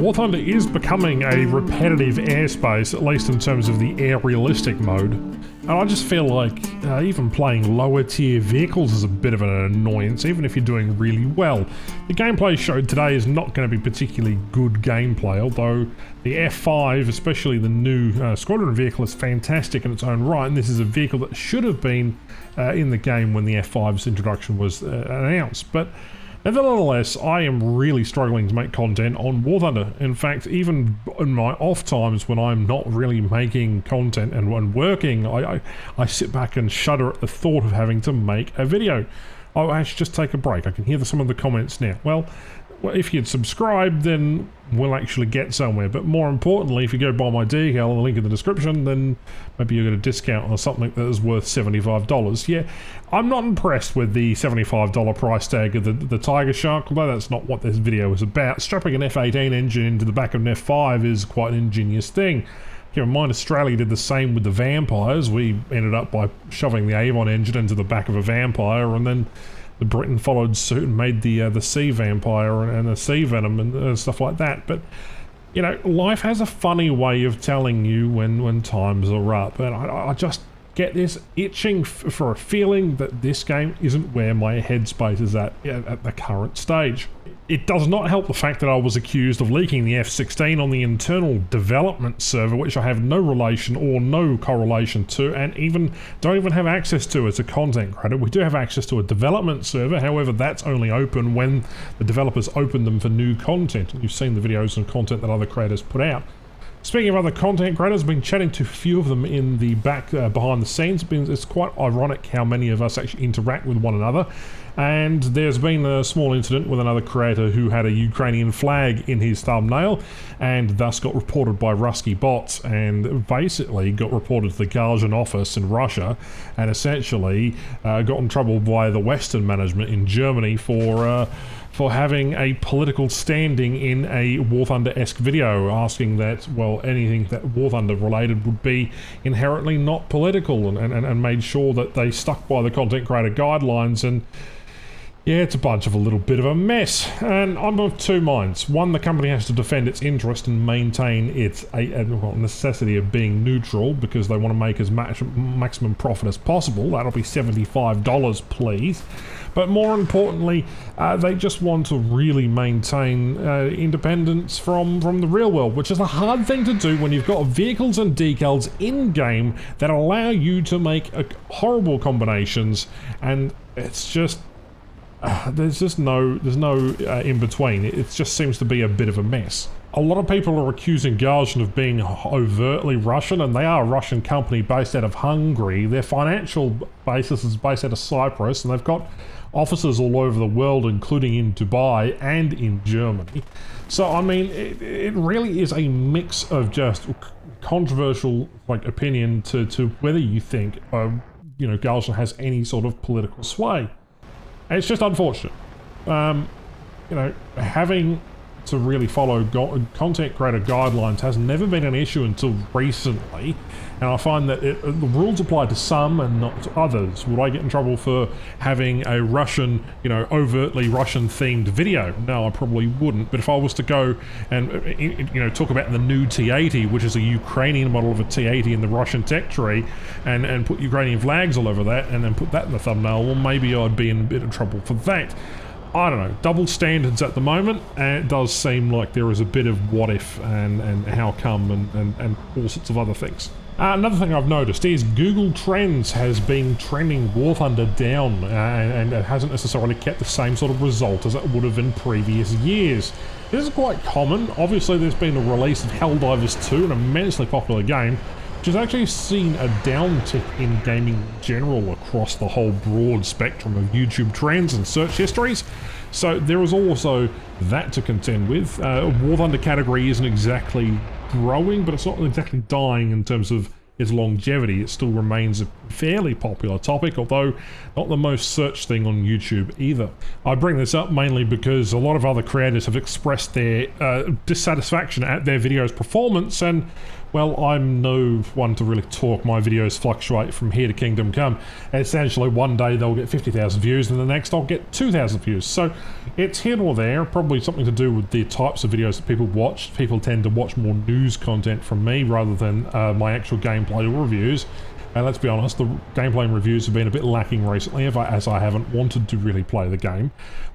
War Thunder is becoming a repetitive airspace, at least in terms of the air realistic mode. And I just feel like even playing lower tier vehicles is a bit of an annoyance, even if you're doing really well. The gameplay showed today is not going to be particularly good gameplay, although the F-5, especially the new Squadron vehicle, is fantastic in its own right, and this is a vehicle that should have been in the game when the F-5's introduction was announced. But nevertheless, I am really struggling to make content on War Thunder. In fact, even in my off times when I'm not really making content and working, I sit back and shudder at the thought of having to make a video. Oh, I should just take a break. I can hear some of the comments now. Well, if you'd subscribe, then we'll actually get somewhere. But more importantly, if you go buy my decal, the link in the description, then maybe you'll get a discount on something that is worth $75. Yeah, I'm not impressed with the $75 price tag of the Tiger Shark, although that's not what this video is about. Strapping an F-18 engine into the back of an F-5 is quite an ingenious thing. Keep in mind, Australia did the same with the Vampires. We ended up by shoving the Avon engine into the back of a Vampire, and then Britain followed suit and made the Sea Vampire and the Sea Venom and stuff like that. But, you know, life has a funny way of telling you when times are up, and I just get this itching for a feeling that this game isn't where my headspace is at the current stage. It does not help the fact that I was accused of leaking the F-16 on the internal development server, which I have no relation or no correlation to, and don't even have access to as a content creator. We do have access to a development server, however that's only open when the developers open them for new content. You've seen the videos and content that other creators put out. Speaking of other content creators, I've been chatting to a few of them in the back behind the scenes. It's quite ironic how many of us actually interact with one another. And there's been a small incident with another creator who had a Ukrainian flag in his thumbnail and thus got reported by Rusky bots and basically got reported to the Guardian office in Russia and essentially got in trouble by the Western management in Germany for having a political standing in a War Thunder-esque video, asking that, well, anything that War Thunder related would be inherently not political, and made sure that they stuck by the content creator guidelines. And yeah, it's a little bit of a mess, and I'm of two minds. One, the company has to defend its interest and maintain its necessity of being neutral because they want to make as much maximum profit as possible. That'll be $75, please. But more importantly, they just want to really maintain independence from the real world, which is a hard thing to do when you've got vehicles and decals in-game that allow you to make horrible combinations, and it's just there's no in between. It just seems to be a bit of a mess. A lot of people are accusing Guardian of being overtly Russian, and they are a Russian company based out of Hungary. Their financial basis is based out of Cyprus, and they've got offices all over the world, including in Dubai and in Germany. So, I mean, it really is a mix of just controversial opinion to whether you think Guardian has any sort of political sway. It's just unfortunate. Having to really follow content creator guidelines has never been an issue until recently, and I find that the rules apply to some and not to others. Would I get in trouble for having a Russian, overtly Russian-themed video? No, I probably wouldn't. But if I was to go and talk about the new T-80, which is a Ukrainian model of a T-80 in the Russian tech tree, and put Ukrainian flags all over that, and then put that in the thumbnail, well, maybe I'd be in a bit of trouble for that. I don't know, double standards at the moment, and it does seem like there is a bit of what if and how come and all sorts of other things. Another thing I've noticed is Google Trends has been trending War Thunder down, and it hasn't necessarily kept the same sort of result as it would have in previous years. This is quite common. Obviously there's been a release of Helldivers 2, an immensely popular game, which has actually seen a downtick in gaming in general across the whole broad spectrum of YouTube trends and search histories. So there is also that to contend with. War Thunder category isn't exactly growing, but it's not exactly dying in terms of its longevity. It still remains a fairly popular topic, although not the most searched thing on YouTube either. I bring this up mainly because a lot of other creators have expressed their dissatisfaction at their video's performance, and Well, I'm no one to really talk. My videos fluctuate from here to Kingdom Come. Essentially, one day they'll get 50,000 views and the next I'll get 2,000 views. So it's here or there, probably something to do with the types of videos that people watch. People tend to watch more news content from me rather than my actual gameplay reviews. And let's be honest, the gameplay and reviews have been a bit lacking recently as I haven't wanted to really play the game.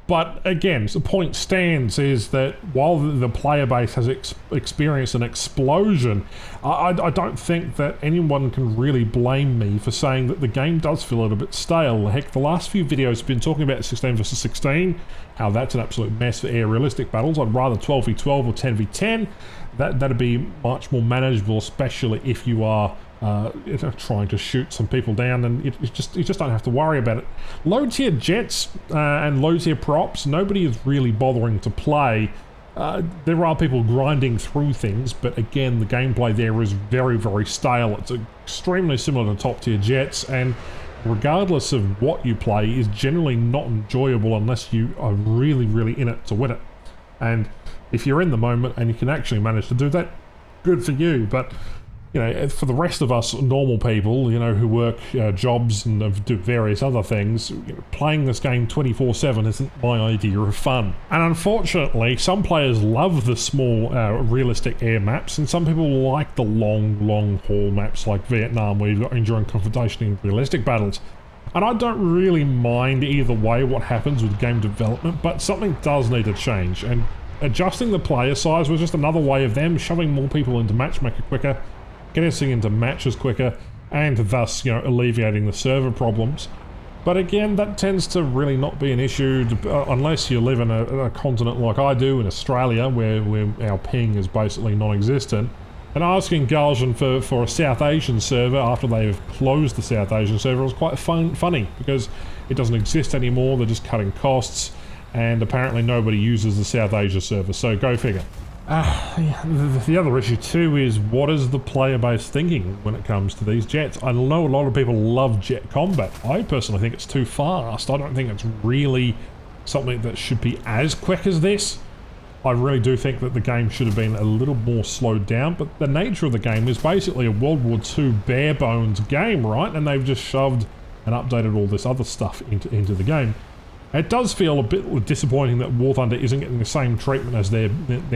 But again, the point stands is that while the player base has experienced an explosion, I don't think that anyone can really blame me for saying that the game does feel a little bit stale. Heck, the last few videos have been talking about 16 versus 16, how that's an absolute mess for air realistic battles. I'd rather 12v12 or 10v10. That'd be much more manageable, especially if you are trying to shoot some people down, and you just don't have to worry about it. Low tier jets and low tier props, nobody is really bothering to play. There are people grinding through things, but again, the gameplay there is very, very stale. It's extremely similar to top tier jets, and regardless of what you play, is generally not enjoyable unless you are really, really in it to win it. And if you're in the moment and you can actually manage to do that, good for you. But you know, for the rest of us normal people, you know, who work jobs and do various other things, you know, playing this game 24/7 isn't my idea of fun. And unfortunately, some players love the small, realistic air maps, and some people like the long haul maps like Vietnam, where you've got enduring confrontation in realistic battles. And I don't really mind either way what happens with game development, but something does need to change, and adjusting the player size was just another way of them shoving more people into Matchmaker quicker, getting into matches quicker, and thus, you know, alleviating the server problems. But again, that tends to really not be an issue unless you live in a continent like I do in Australia, where our ping is basically non-existent. And asking Gaijin for a South Asian server after they've closed the South Asian server was quite funny, because it doesn't exist anymore. They're just cutting costs, and apparently nobody uses the South Asia server, so go figure. The other issue too is, what is the player base thinking when it comes to these jets? I know a lot of people love jet combat. I personally think it's too fast. I don't think it's really something that should be as quick as this. I really do think that the game should have been a little more slowed down, but the nature of the game is basically a World War II bare bones game, right? And they've just shoved and updated all this other stuff into the game. It does feel a bit disappointing that War Thunder isn't getting the same treatment as their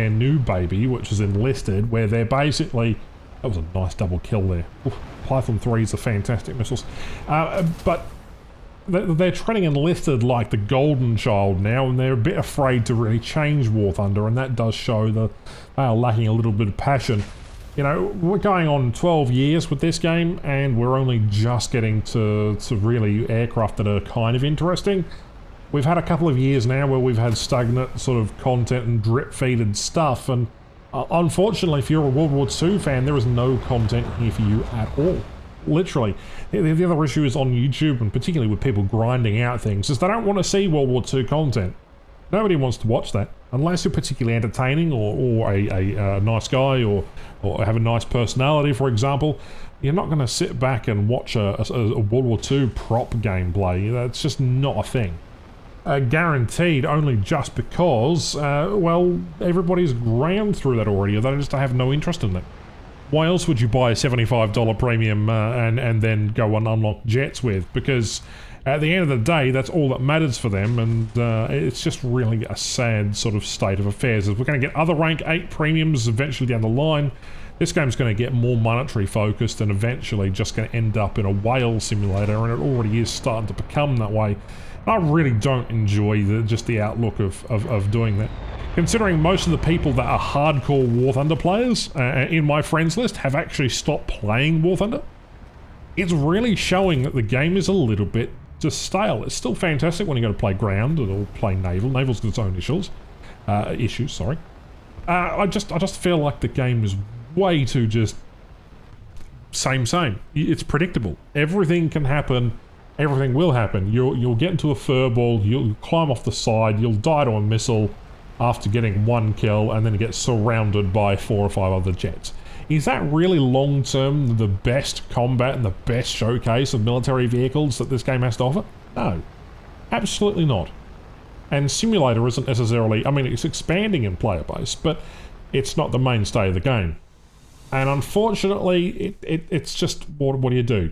new baby, which is Enlisted, where they're basically... That was a nice double kill there. Oof, Python 3s are fantastic missiles. But they're treating Enlisted like the golden child now, and they're a bit afraid to really change War Thunder, and that does show that they are lacking a little bit of passion. You know, we're going on 12 years with this game, and we're only just getting to really aircraft that are kind of interesting. We've had a couple of years now where we've had stagnant sort of content and drip-feeded stuff, and unfortunately, if you're a World War II fan, there is no content here for you at all. Literally. The other issue is on YouTube, and particularly with people grinding out things, is they don't want to see World War II content. Nobody wants to watch that, unless you're particularly entertaining, or a nice guy, or have a nice personality, for example. You're not going to sit back and watch a World War II prop gameplay. That's just not a thing. Guaranteed, only just because, well, everybody's ground through that already, or they just have no interest in it. Why else would you buy a $75 premium and then go and unlock jets with? Because at the end of the day, that's all that matters for them, and it's just really a sad sort of state of affairs. As we're going to get other rank 8 premiums eventually down the line, this game's going to get more monetary focused and eventually just going to end up in a whale simulator, and it already is starting to become that way. I really don't enjoy just the outlook of doing that. Considering most of the people that are hardcore War Thunder players in my friends list have actually stopped playing War Thunder, it's really showing that the game is a little bit just stale. It's still fantastic when you go to play ground or play naval. Naval's got its own issues, sorry. I just feel like the game is way too just same. It's predictable. Everything can happen. Everything will happen. You'll get into a furball, you'll climb off the side, you'll die to a missile after getting one kill, and then get surrounded by 4 or 5 other jets. Is that really long-term the best combat and the best showcase of military vehicles that this game has to offer? No. Absolutely not. And Simulator isn't necessarily... I mean, it's expanding in player base, but it's not the mainstay of the game. And unfortunately, it's just, what do you do?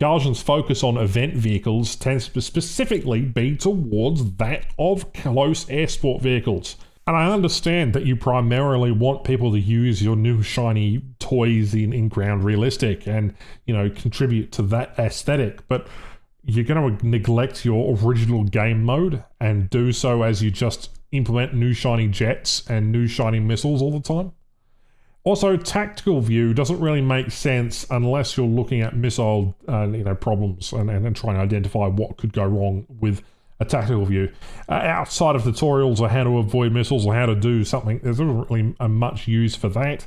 Gaijin's focus on event vehicles tends to specifically be towards that of close air sport vehicles. And I understand that you primarily want people to use your new shiny toys in ground realistic and, you know, contribute to that aesthetic, but you're going to neglect your original game mode and do so as you just implement new shiny jets and new shiny missiles all the time. Also, tactical view doesn't really make sense unless you're looking at missile problems and trying to identify what could go wrong with a tactical view. Outside of tutorials on how to avoid missiles or how to do something, there's not really much use for that.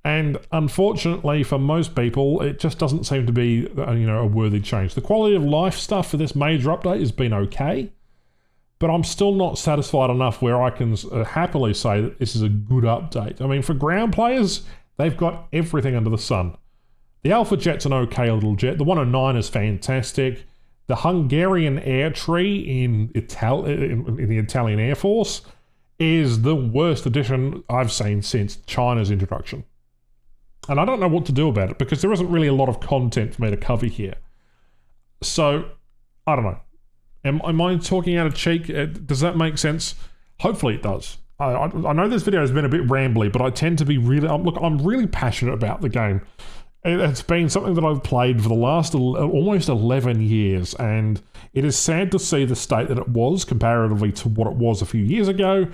And unfortunately for most people, it just doesn't seem to be a worthy change. The quality of life stuff for this major update has been okay, but I'm still not satisfied enough where I can happily say that this is a good update. I mean, for ground players, they've got everything under the sun. The Alpha Jet's an okay little jet. The 109 is fantastic. The Hungarian air tree in the Italian Air Force is the worst addition I've seen since China's introduction. And I don't know what to do about it because there isn't really a lot of content for me to cover here. So, I don't know. Am I talking out of cheek? Does that make sense? Hopefully it does. I know this video has been a bit rambly, but I tend to be really... I'm really passionate about the game. It's been something that I've played for the last almost 11 years, and it is sad to see the state that it was comparatively to what it was a few years ago,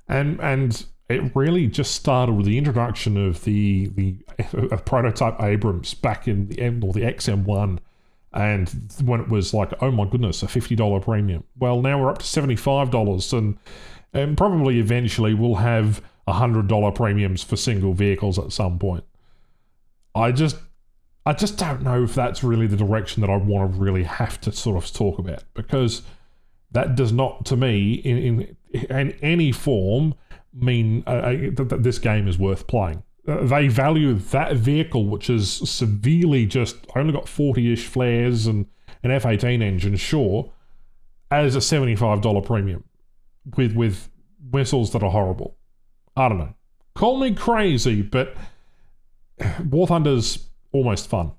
and it really just started with the introduction of the prototype Abrams back in the XM1, and when it was like, oh my goodness, a $50 premium. Well, now we're up to $75, and probably eventually we'll have $100 premiums for single vehicles at some point. I just don't know if that's really the direction that I want to really have to sort of talk about, because that does not, to me, in any form, mean that this game is worth playing. They value that vehicle, which is severely just only got 40-ish flares and an F-18 engine, sure, as a $75 premium with missiles that are horrible. I don't know. Call me crazy, but War Thunder's almost fun.